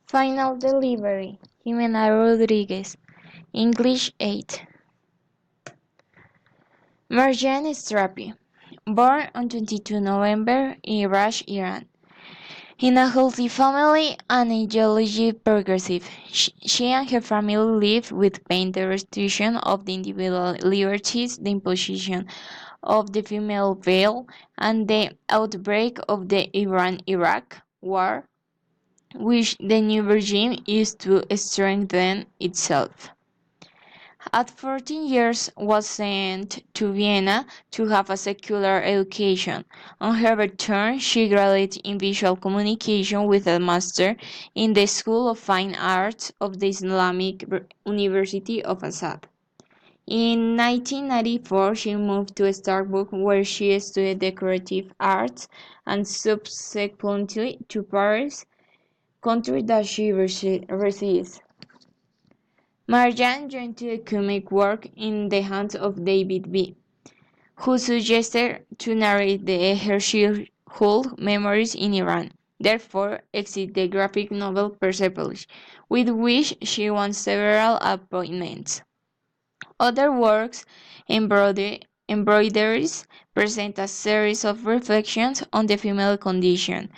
Final delivery. Jimena Rodriguez. English 8. Marjan Strapi. Born on 22 November in Iraq, Iran. In a healthy family and ideology progressive, she and her family lived with pain the restriction of the individual liberties, the imposition of the female veil, and the outbreak of the Iran-Iraq war, which the new regime used to strengthen itself. At 14 years was sent to Vienna to have a secular education. On her return, she graduated in visual communication with a master in the School of Fine Arts of the Islamic University of Azad. In 1994, she moved to Strasbourg, where she studied decorative arts, and subsequently to Paris, country that she resides. Marjan joined to the comic work in the hands of David B., who suggested to narrate the her childhood memories in Iran. Therefore, exists the graphic novel Persepolis, with which she won several appointments. Other works, embroideries, present a series of reflections on the female condition,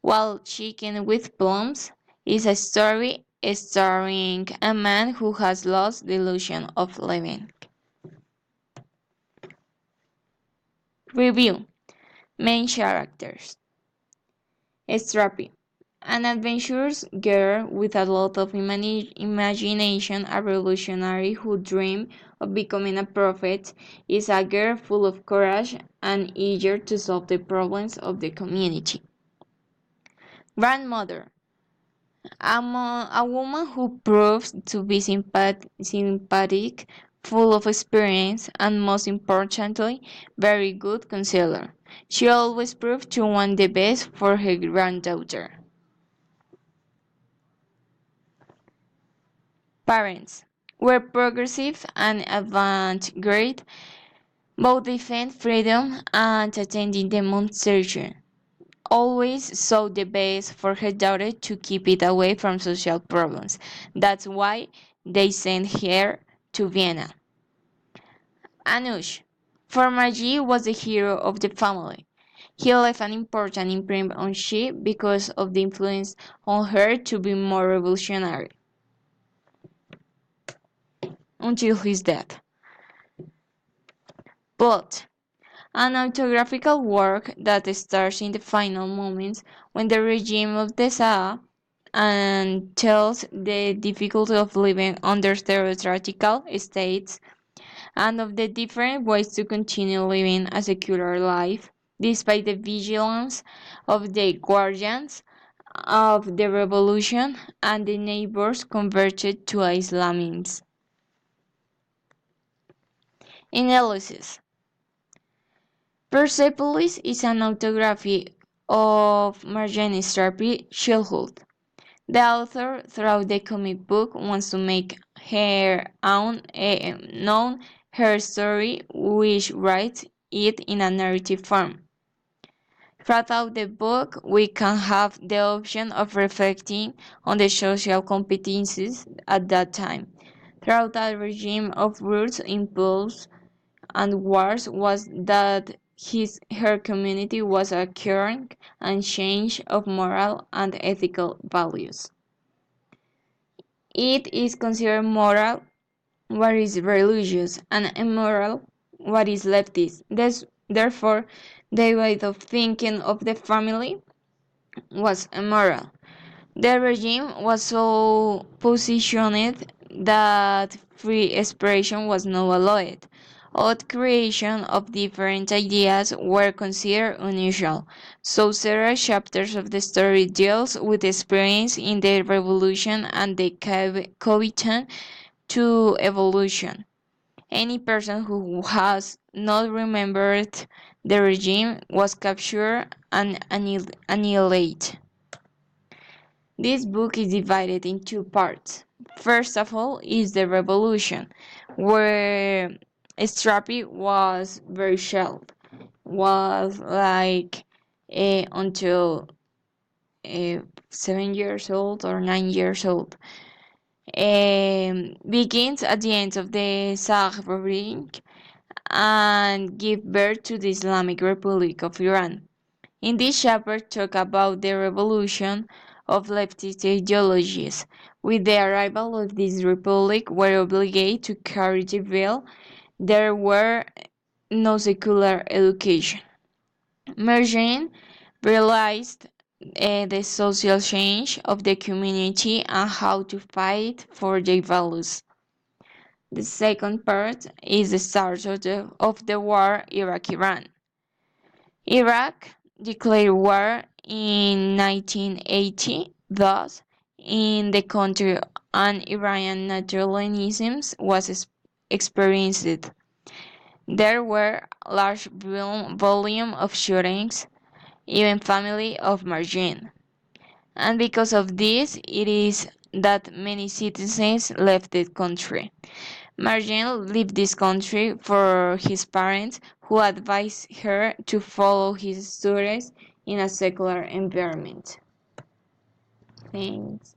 while Chicken with Plums is a story starring a man who has lost the illusion of living. Review. Main characters. Strappy. An adventurous girl with a lot of imagination, a revolutionary who dreams of becoming a prophet, is a girl full of courage and eager to solve the problems of the community. Grandmother. A woman who proves to be sympathetic, full of experience, and most importantly, very good counselor. She always proved to want the best for her granddaughter. Parents were progressive and avant-garde, both defend freedom and attending demonstration. Always sought the best for her daughter to keep it away from social problems. That's why they sent her to Vienna. Anush. Formaji was the hero of the family. He left an important imprint on she because of the influence on her to be more revolutionary until his death. But an autographical work that starts in the final moments when the regime of the Shah and tells the difficulty of living under theocratical states and of the different ways to continue living a secular life despite the vigilance of the guardians of the revolution and the neighbors converted to Islamism. Analysis. Persepolis is an autography of Marjane Strapi's childhood. The author, throughout the comic book, wants to make her own known her story, which writes it in a narrative form. Throughout the book, we can have the option of reflecting on the social competencies at that time. Throughout a regime of roots, impulse, and wars was that her community was a current and change of moral and ethical values. It is considered moral what is religious and immoral what is leftist. Therefore, the way of thinking of the family was immoral. The regime was so positioned that free expression was not allowed. Odd creation of different ideas were considered unusual, so several chapters of the story deals with experience in the revolution and the caveat to evolution. Any person who has not remembered the regime was captured and annihilated. This book is divided in two parts. First of all is the revolution, where Strapi was very shelved, was like until 7 years old or 9 years old, begins at the end of the Shah reign and give birth to the Islamic Republic of Iran. In this chapter, talk about the revolution of leftist ideologies. With the arrival of this republic, were obligated to carry the veil. There were no secular education. Mergin realized the social change of the community and how to fight for their values. The second part is the start of the war Iraq-Iran. Iraq declared war in 1980, thus in the country an Iranian nationalism was experienced. There were large volume of shootings, even family of margin. And because of this, it is that many citizens left the country. Margin left this country for his parents, who advised her to follow his studies in a secular environment. Thanks.